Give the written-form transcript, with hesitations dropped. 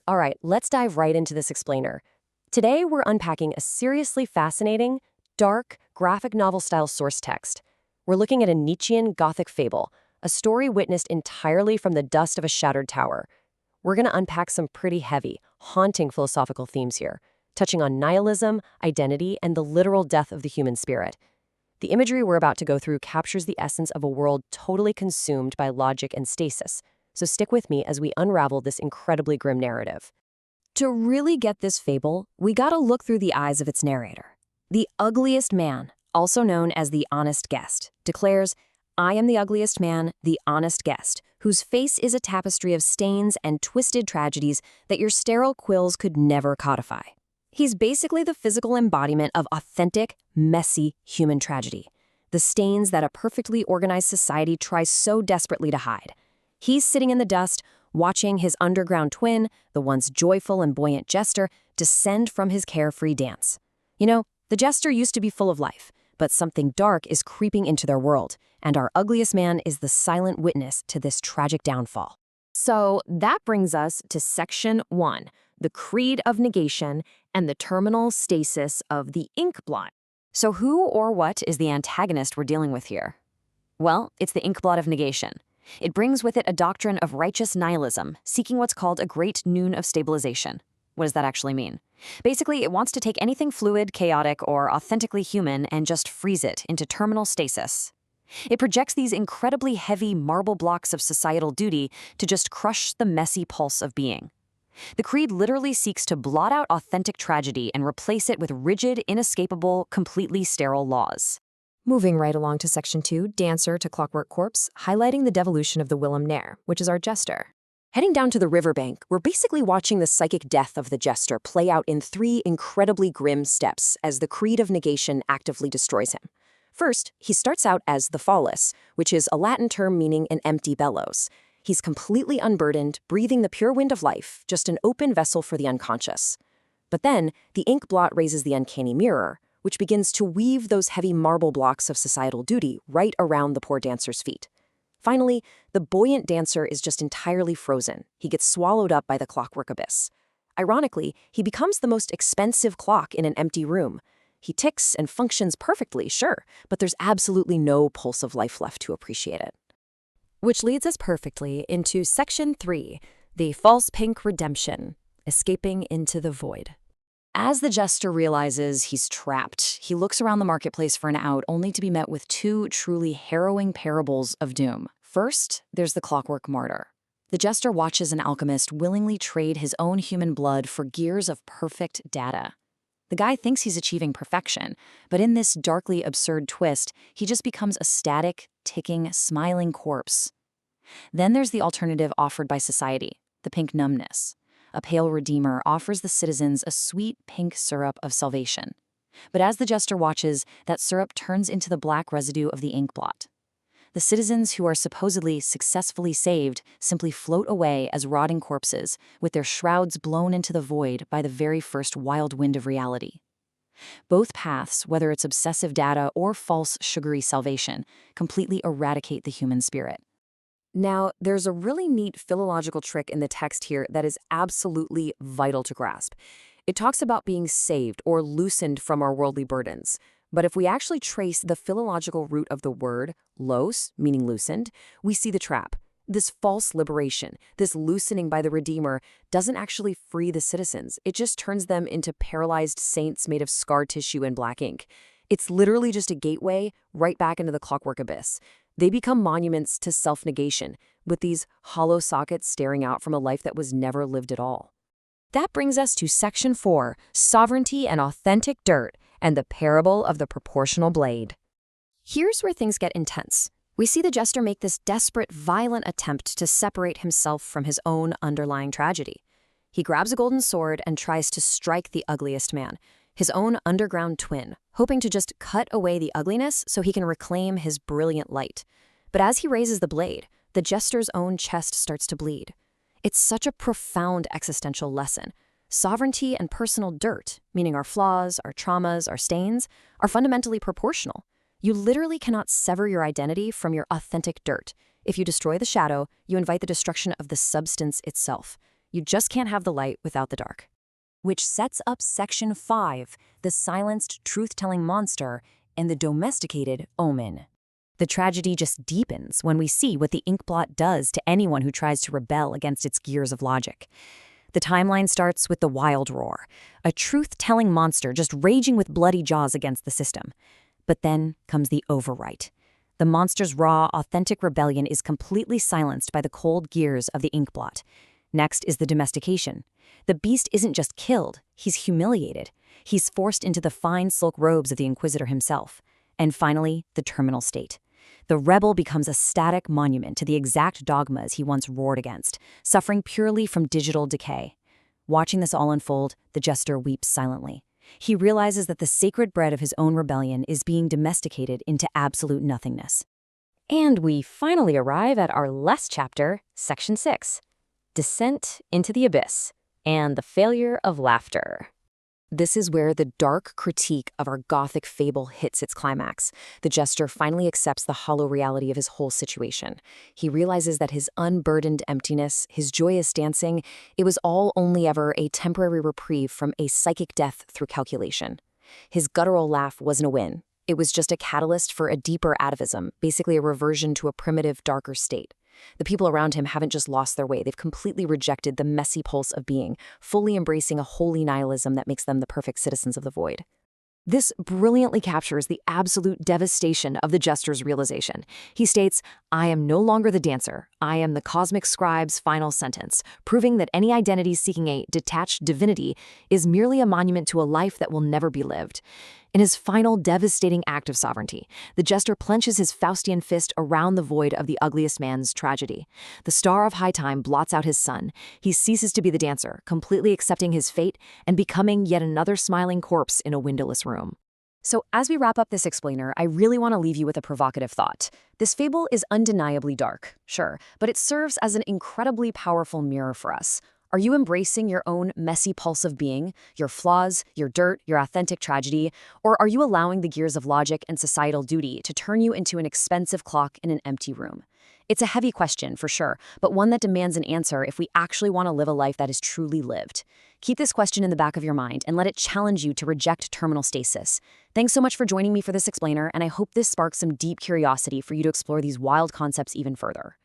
All right, let's dive right into this explainer. Today, we're unpacking a seriously fascinating, dark, graphic novel-style source text. We're looking at a Nietzschean Gothic fable, a story witnessed entirely from the dust of a shattered tower. We're going to unpack some pretty heavy, haunting philosophical themes here, touching on nihilism, identity, and the literal death of the human spirit. The imagery we're about to go through captures the essence of a world totally consumed by logic and stasis. So stick with me as we unravel this incredibly grim narrative. To really get this fable, we gotta look through the eyes of its narrator. The ugliest man, also known as the honest guest, declares, "I am the ugliest man, the honest guest, whose face is a tapestry of stains and twisted tragedies that your sterile quills could never codify." He's basically the physical embodiment of authentic, messy human tragedy, the stains that a perfectly organized society tries so desperately to hide. He's sitting in the dust, watching his underground twin, the once joyful and buoyant jester, descend from his carefree dance. You know, the jester used to be full of life, but something dark is creeping into their world, and our ugliest man is the silent witness to this tragic downfall. So that brings us to Section 1, the Creed of Negation and the terminal stasis of the ink blot. So who or what is the antagonist we're dealing with here? Well, it's the ink blot of negation. It brings with it a doctrine of righteous nihilism, seeking what's called a great noon of stabilization. What does that actually mean? Basically, it wants to take anything fluid, chaotic, or authentically human and just freeze it into terminal stasis. It projects these incredibly heavy marble blocks of societal duty to just crush the messy pulse of being. The creed literally seeks to blot out authentic tragedy and replace it with rigid, inescapable, completely sterile laws. Moving right along to Section 2, Dancer to Clockwork Corpse, highlighting the devolution of the Willem Nair, which is our jester. Heading down to the riverbank, we're basically watching the psychic death of the jester play out in 3 incredibly grim steps as the Creed of Negation actively destroys him. First, he starts out as the Phallus, which is a Latin term meaning an empty bellows. He's completely unburdened, breathing the pure wind of life, just an open vessel for the unconscious. But then, the ink blot raises the uncanny mirror, which begins to weave those heavy marble blocks of societal duty right around the poor dancer's feet. Finally, the buoyant dancer is just entirely frozen. He gets swallowed up by the clockwork abyss. Ironically, he becomes the most expensive clock in an empty room. He ticks and functions perfectly, sure, but there's absolutely no pulse of life left to appreciate it. Which leads us perfectly into Section 3, the False Pink Redemption, escaping into the void. As the jester realizes he's trapped, he looks around the marketplace for an out, only to be met with 2 truly harrowing parables of doom. First, there's the clockwork martyr. The jester watches an alchemist willingly trade his own human blood for gears of perfect data. The guy thinks he's achieving perfection, but in this darkly absurd twist, he just becomes a static, ticking, smiling corpse. Then there's the alternative offered by society, the pink numbness. A pale redeemer offers the citizens a sweet pink syrup of salvation. But as the jester watches, that syrup turns into the black residue of the ink blot. The citizens who are supposedly successfully saved simply float away as rotting corpses, with their shrouds blown into the void by the very first wild wind of reality. Both paths, whether it's obsessive data or false sugary salvation, completely eradicate the human spirit. Now, there's a really neat philological trick in the text here that is absolutely vital to grasp. It talks about being saved or loosened from our worldly burdens. But if we actually trace the philological root of the word, los, meaning loosened, we see the trap. This false liberation, this loosening by the Redeemer, doesn't actually free the citizens. It just turns them into paralyzed saints made of scar tissue and black ink. It's literally just a gateway right back into the clockwork abyss. They become monuments to self-negation, with these hollow sockets staring out from a life that was never lived at all. That brings us to Section 4, Sovereignty and Authentic Dirt, and the Parable of the Proportional Blade. Here's where things get intense. We see the jester make this desperate, violent attempt to separate himself from his own underlying tragedy. He grabs a golden sword and tries to strike the ugliest man, his own underground twin, hoping to just cut away the ugliness so he can reclaim his brilliant light. But as he raises the blade, the jester's own chest starts to bleed. It's such a profound existential lesson. Sovereignty and personal dirt, meaning our flaws, our traumas, our stains, are fundamentally proportional. You literally cannot sever your identity from your authentic dirt. If you destroy the shadow, you invite the destruction of the substance itself. You just can't have the light without the dark. Which sets up Section 5, the silenced truth-telling monster and the domesticated omen. The tragedy just deepens when we see what the Inkblot does to anyone who tries to rebel against its gears of logic. The timeline starts with the Wild Roar, a truth-telling monster just raging with bloody jaws against the system. But then comes the Overwrite. The monster's raw, authentic rebellion is completely silenced by the cold gears of the Inkblot. Next is the domestication. The beast isn't just killed, he's humiliated. He's forced into the fine silk robes of the Inquisitor himself. And finally, the terminal state. The rebel becomes a static monument to the exact dogmas he once roared against, suffering purely from digital decay. Watching this all unfold, the jester weeps silently. He realizes that the sacred bread of his own rebellion is being domesticated into absolute nothingness. And we finally arrive at our last chapter, Section 6, Descent into the Abyss and the Failure of Laughter. This is where the dark critique of our Gothic fable hits its climax. The jester finally accepts the hollow reality of his whole situation. He realizes that his unburdened emptiness, his joyous dancing, it was all only ever a temporary reprieve from a psychic death through calculation. His guttural laugh wasn't a win. It was just a catalyst for a deeper atavism, basically a reversion to a primitive, darker state. The people around him haven't just lost their way, they've completely rejected the messy pulse of being, fully embracing a holy nihilism that makes them the perfect citizens of the void. This brilliantly captures the absolute devastation of the jester's realization. He states, "I am no longer the dancer. I am the cosmic scribe's final sentence," proving that any identity seeking a detached divinity is merely a monument to a life that will never be lived. In his final devastating act of sovereignty, the jester clenches his Faustian fist around the void of the ugliest man's tragedy. The star of high time blots out his sun. He ceases to be the dancer, completely accepting his fate and becoming yet another smiling corpse in a windowless room. So as we wrap up this explainer, I really want to leave you with a provocative thought. This fable is undeniably dark, sure, but it serves as an incredibly powerful mirror for us. Are you embracing your own messy pulse of being, your flaws, your dirt, your authentic tragedy, or are you allowing the gears of logic and societal duty to turn you into an expensive clock in an empty room? It's a heavy question, for sure, but one that demands an answer if we actually want to live a life that is truly lived. Keep this question in the back of your mind and let it challenge you to reject terminal stasis. Thanks so much for joining me for this explainer, and I hope this sparks some deep curiosity for you to explore these wild concepts even further.